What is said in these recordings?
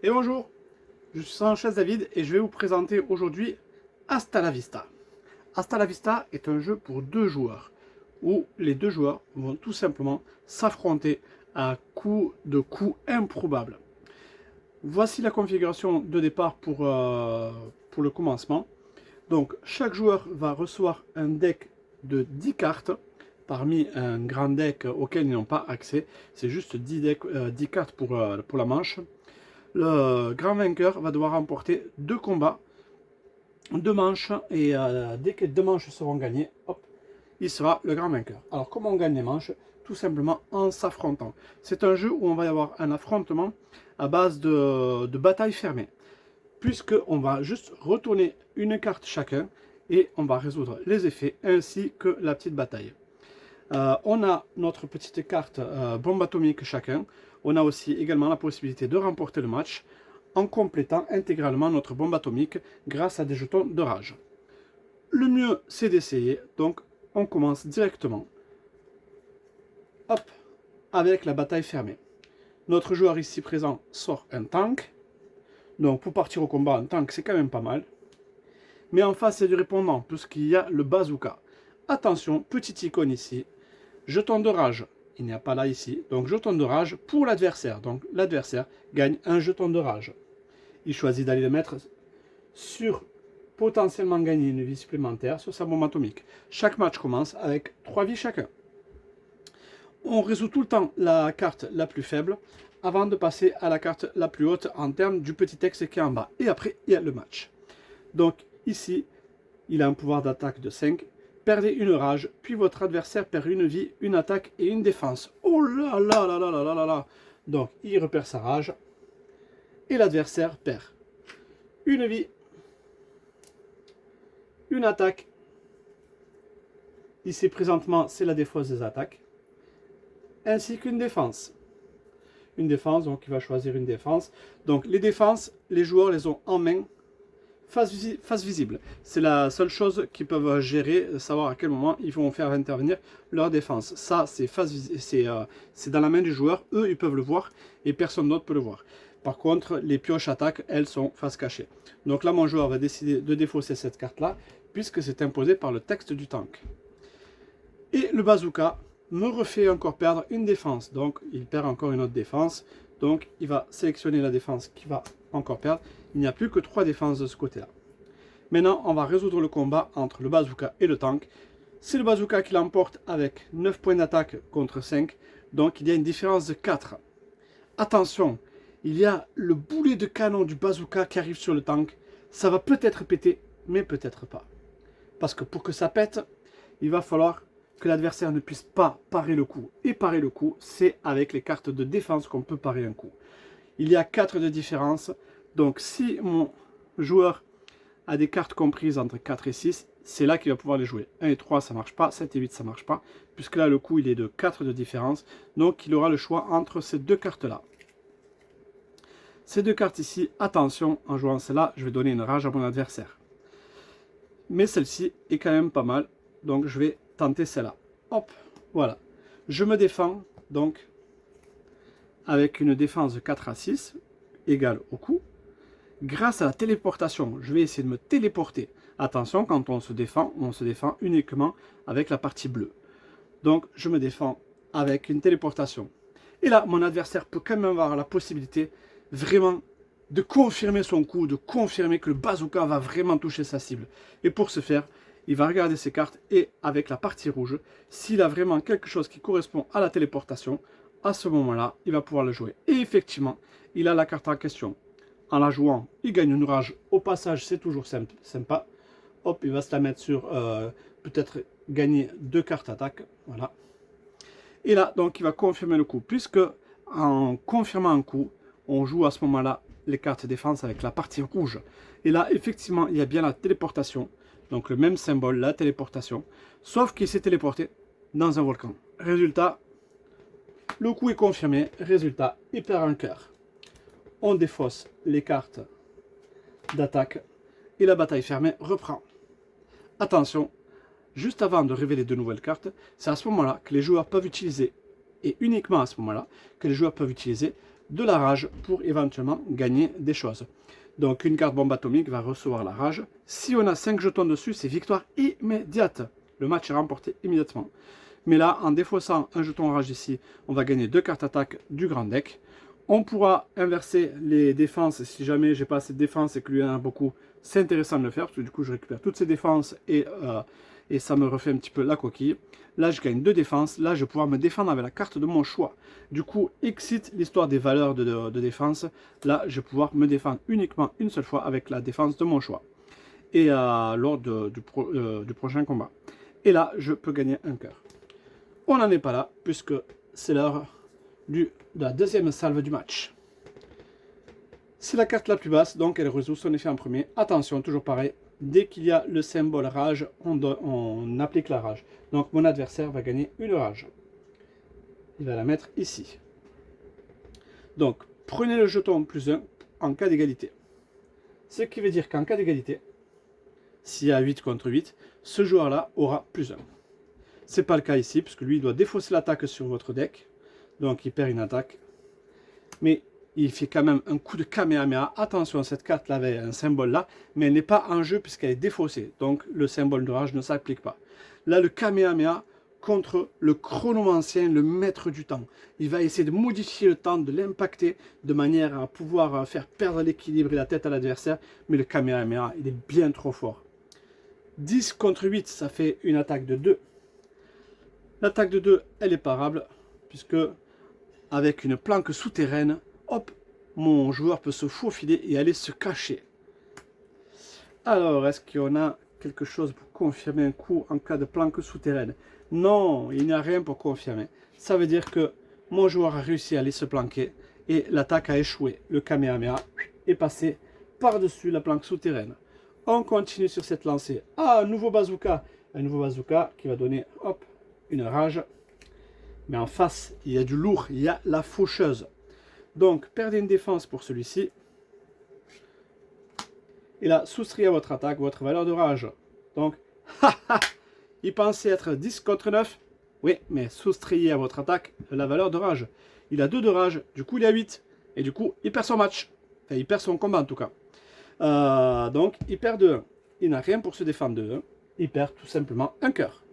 Et bonjour, je suis Sanchez David et je vais vous présenter aujourd'hui Hasta la Vista. Hasta la Vista est un jeu pour deux joueurs, où les deux joueurs vont tout simplement s'affronter à coups de coups improbables. Voici la configuration de départ pour le commencement. Donc chaque joueur va recevoir un deck de 10 cartes, parmi un grand deck auquel ils n'ont pas accès. C'est juste 10 cartes pour la manche. Le grand vainqueur va devoir remporter deux combats, deux manches, et dès que deux manches seront gagnées, hop, il sera le grand vainqueur. Alors comment on gagne les manches? Tout simplement en s'affrontant. C'est un jeu où on va y avoir un affrontement à base de bataille fermée, puisqu'on va juste retourner une carte chacun et on va résoudre les effets ainsi que la petite bataille. On a notre petite carte bombe atomique chacun. On a aussi également la possibilité de remporter le match en complétant intégralement notre bombe atomique grâce à des jetons de rage. Le mieux, c'est d'essayer. Donc, on commence directement. Hop, avec la bataille fermée. Notre joueur ici présent sort un tank. Donc, pour partir au combat, un tank, c'est quand même pas mal. Mais en face, c'est du répondant, puisqu'il y a le bazooka. Attention, petite icône ici. Jeton de rage, il n'y a pas là ici. Donc jeton de rage pour l'adversaire. Donc l'adversaire gagne un jeton de rage. Il choisit d'aller le mettre sur potentiellement gagner une vie supplémentaire sur sa bombe atomique. Chaque match commence avec 3 vies chacun. On résout tout le temps la carte la plus faible avant de passer à la carte la plus haute en termes du petit texte qui est en bas. Et après, il y a le match. Donc ici, il a un pouvoir d'attaque de 5. Perdez une rage, puis votre adversaire perd une vie, une attaque et une défense. Oh là là là là là là là là. Donc, il repère sa rage. Et l'adversaire perd une vie, une attaque. Ici, présentement, c'est la défausse des attaques. Ainsi qu'une défense. Une défense, donc il va choisir une défense. Donc, les défenses, les joueurs les ont en main. Face visible. C'est la seule chose qu'ils peuvent gérer, savoir à quel moment ils vont faire intervenir leur défense. Ça, c'est dans la main du joueur. Eux, ils peuvent le voir et personne d'autre peut le voir. Par contre, les pioches attaques, elles sont face cachée. Donc là, mon joueur va décider de défausser cette carte-là, puisque c'est imposé par le texte du tank. Et le bazooka me refait encore perdre une défense. Donc, il perd encore une autre défense. Donc, il va sélectionner la défense qui va encore perdre. Il n'y a plus que 3 défenses de ce côté-là. Maintenant, on va résoudre le combat entre le bazooka et le tank. C'est le bazooka qui l'emporte avec 9 points d'attaque contre 5. Donc, il y a une différence de 4. Attention, il y a le boulet de canon du bazooka qui arrive sur le tank. Ça va peut-être péter, mais peut-être pas. Parce que pour que ça pète, il va falloir que l'adversaire ne puisse pas parer le coup. Et parer le coup, c'est avec les cartes de défense qu'on peut parer un coup. Il y a 4 de différence. Donc si mon joueur a des cartes comprises entre 4 et 6, c'est là qu'il va pouvoir les jouer. 1 et 3, ça ne marche pas. 7 et 8, ça ne marche pas. Puisque là, le coup, il est de 4 de différence. Donc il aura le choix entre ces deux cartes-là. Ces deux cartes ici, attention, en jouant celle-là, je vais donner une rage à mon adversaire. Mais celle-ci est quand même pas mal. Donc je vais tenter celle-là. Hop, voilà. Je me défends, donc, avec une défense de 4 à 6, égale au coup. Grâce à la téléportation, je vais essayer de me téléporter. Attention, quand on se défend uniquement avec la partie bleue. Donc, je me défends avec une téléportation. Et là, mon adversaire peut quand même avoir la possibilité vraiment de confirmer son coup, de confirmer que le bazooka va vraiment toucher sa cible. Et pour ce faire, il va regarder ses cartes et avec la partie rouge, s'il a vraiment quelque chose qui correspond à la téléportation, à ce moment-là, il va pouvoir le jouer. Et effectivement, il a la carte en question. En la jouant, il gagne une rage. Au passage, c'est toujours sympa. Hop, il va se la mettre sur peut-être gagner 2 cartes attaque. Voilà. Et là, donc, il va confirmer le coup. Puisque en confirmant un coup, on joue à ce moment-là les cartes défense avec la partie rouge. Et là, effectivement, il y a bien la téléportation. Donc, le même symbole, la téléportation. Sauf qu'il s'est téléporté dans un volcan. Résultat, le coup est confirmé. Résultat, il perd un cœur. On défausse les cartes d'attaque et la bataille fermée reprend. Attention, juste avant de révéler de nouvelles cartes, c'est à ce moment-là que les joueurs peuvent utiliser, et uniquement à ce moment-là, que les joueurs peuvent utiliser de la rage pour éventuellement gagner des choses. Donc une carte bombe atomique va recevoir la rage. Si on a 5 jetons dessus, c'est victoire immédiate. Le match est remporté immédiatement. Mais là, en défaussant un jeton rage ici, on va gagner 2 cartes attaque du grand deck. On pourra inverser les défenses si jamais j'ai pas assez de défense et que lui en a beaucoup. C'est intéressant de le faire parce que du coup je récupère toutes ces défenses et ça me refait un petit peu la coquille. Là je gagne 2 défenses, là je vais pouvoir me défendre avec la carte de mon choix. Du coup, exit l'histoire des valeurs de défense. Là je vais pouvoir me défendre uniquement une seule fois avec la défense de mon choix. Et lors du prochain combat. Et là je peux gagner un cœur. On n'en est pas là puisque c'est l'heure de la deuxième salve du match. C'est la carte la plus basse, donc elle résout son effet en premier. Attention, toujours pareil, dès qu'il y a le symbole rage, on applique la rage. Donc mon adversaire va gagner une rage. Il va la mettre ici. Donc prenez le jeton plus 1 en cas d'égalité. Ce qui veut dire qu'en cas d'égalité, s'il y a 8 contre 8, ce joueur-là aura plus 1. Ce n'est pas le cas ici, puisque lui il doit défausser l'attaque sur votre deck. Donc il perd une attaque. Mais il fait quand même un coup de Kamehameha. Attention, cette carte-là avait un symbole là, mais elle n'est pas en jeu puisqu'elle est défaussée. Donc le symbole de rage ne s'applique pas. Là, le Kamehameha contre le chronomancien, le maître du temps. Il va essayer de modifier le temps, de l'impacter de manière à pouvoir faire perdre l'équilibre et la tête à l'adversaire. Mais le Kamehameha, il est bien trop fort. 10 contre 8, ça fait une attaque de 2. L'attaque de 2, elle est parable, puisque avec une planque souterraine, hop, mon joueur peut se faufiler et aller se cacher. Alors, est-ce qu'on a quelque chose pour confirmer un coup en cas de planque souterraine? Non, il n'y a rien pour confirmer. Ça veut dire que mon joueur a réussi à aller se planquer et l'attaque a échoué. Le Kamehameha est passé par-dessus la planque souterraine. On continue sur cette lancée. Ah, un nouveau bazooka. Un nouveau bazooka qui va donner, hop, une rage. Mais en face, il y a du lourd, il y a la faucheuse. Donc, perdez une défense pour celui-ci. Et là, soustrait à votre attaque, votre valeur de rage. Donc, il pensait être 10 contre 9. Oui, mais soustrayez à votre attaque la valeur de rage. Il a 2 de rage, du coup il a 8. Et du coup, il perd son match. Enfin, il perd son combat en tout cas. Donc, il perd de 1. Il n'a rien pour se défendre de 1. Il perd tout simplement un cœur.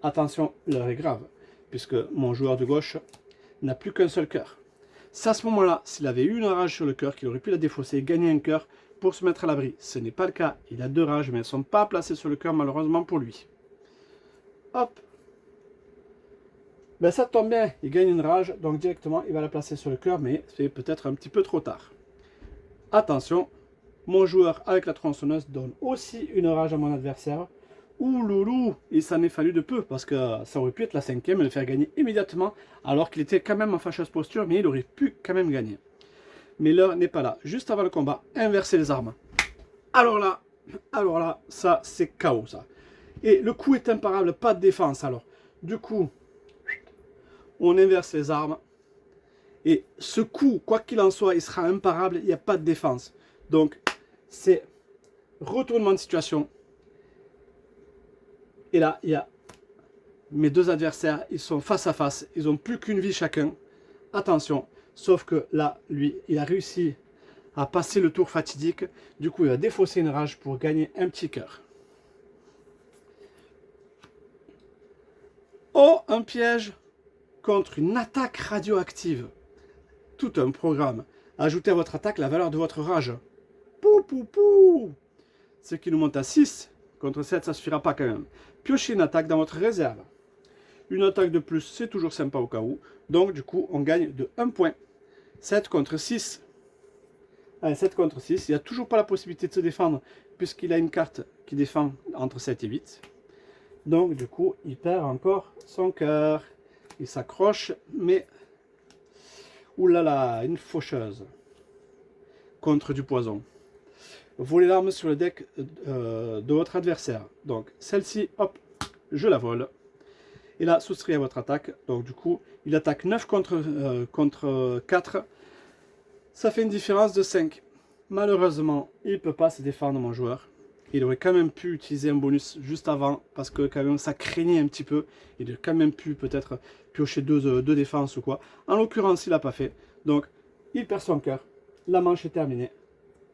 Attention, l'heure est grave, puisque mon joueur de gauche n'a plus qu'un seul cœur. C'est à ce moment-là, s'il avait eu une rage sur le cœur, qu'il aurait pu la défausser, gagner un cœur pour se mettre à l'abri. Ce n'est pas le cas. Il a 2 rages, mais elles ne sont pas placées sur le cœur, malheureusement pour lui. Hop. Ben ça tombe bien, il gagne une rage, donc directement, il va la placer sur le cœur, mais c'est peut-être un petit peu trop tard. Attention, mon joueur avec la tronçonneuse donne aussi une rage à mon adversaire. Ouh loulou, il s'en est fallu de peu, parce que ça aurait pu être la 5e et le faire gagner immédiatement, alors qu'il était quand même en fâcheuse posture, mais il aurait pu quand même gagner. Mais l'heure n'est pas là. Juste avant le combat, inverser les armes. Alors là, ça c'est chaos ça. Et le coup est imparable, pas de défense alors. Du coup, on inverse les armes. Et ce coup, quoi qu'il en soit, il sera imparable, il n'y a pas de défense. Donc, c'est retournement de situation. Et là, il y a mes 2 adversaires, ils sont face à face, ils n'ont plus qu'une vie chacun. Attention, sauf que là, lui, il a réussi à passer le tour fatidique. Du coup, il a défaussé une rage pour gagner un petit cœur. Oh, un piège contre une attaque radioactive. Tout un programme. Ajoutez à votre attaque la valeur de votre rage. Pou, pou, pou. Ce qui nous monte à 6. Contre 7, ça ne suffira pas quand même. Piochez une attaque dans votre réserve. Une attaque de plus, c'est toujours sympa au cas où. Donc, du coup, on gagne de 1 point. 7 contre 6. Allez, 7 contre 6. Il n'y a toujours pas la possibilité de se défendre, puisqu'il a une carte qui défend entre 7 et 8. Donc, du coup, il perd encore son cœur. Il s'accroche, mais... oulala, une faucheuse. Contre du poison. Volez l'arme sur le deck de votre adversaire. Donc celle-ci, hop, je la vole. Et là, soustrait à votre attaque. Donc du coup, il attaque 9 contre 4. Ça fait une différence de 5. Malheureusement, il ne peut pas se défendre, mon joueur. Il aurait quand même pu utiliser un bonus juste avant, parce que quand même ça craignait un petit peu. Il aurait quand même pu peut-être piocher 2 défenses ou quoi. En l'occurrence, il n'a pas fait. Donc il perd son cœur, la manche est terminée.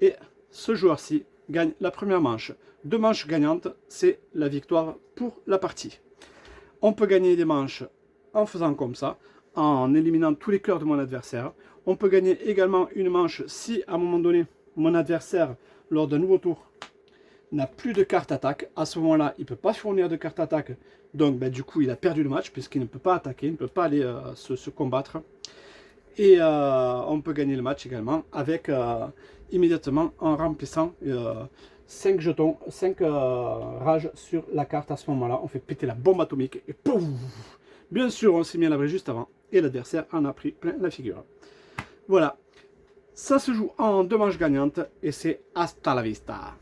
Et ce joueur-ci gagne la première manche. 2 manches gagnantes, c'est la victoire pour la partie. On peut gagner des manches en faisant comme ça, en éliminant tous les cœurs de mon adversaire. On peut gagner également une manche si à un moment donné, mon adversaire, lors d'un nouveau tour, n'a plus de carte attaque. À ce moment-là, il ne peut pas fournir de carte attaque. Donc du coup, il a perdu le match puisqu'il ne peut pas attaquer, il ne peut pas aller se combattre. Et on peut gagner le match également avec immédiatement en remplissant 5 jetons, 5 rages sur la carte. À ce moment-là, on fait péter la bombe atomique et pouf! Bien sûr, on s'est mis à l'abri juste avant et l'adversaire en a pris plein la figure. Voilà, ça se joue en 2 manches gagnantes et c'est hasta la vista.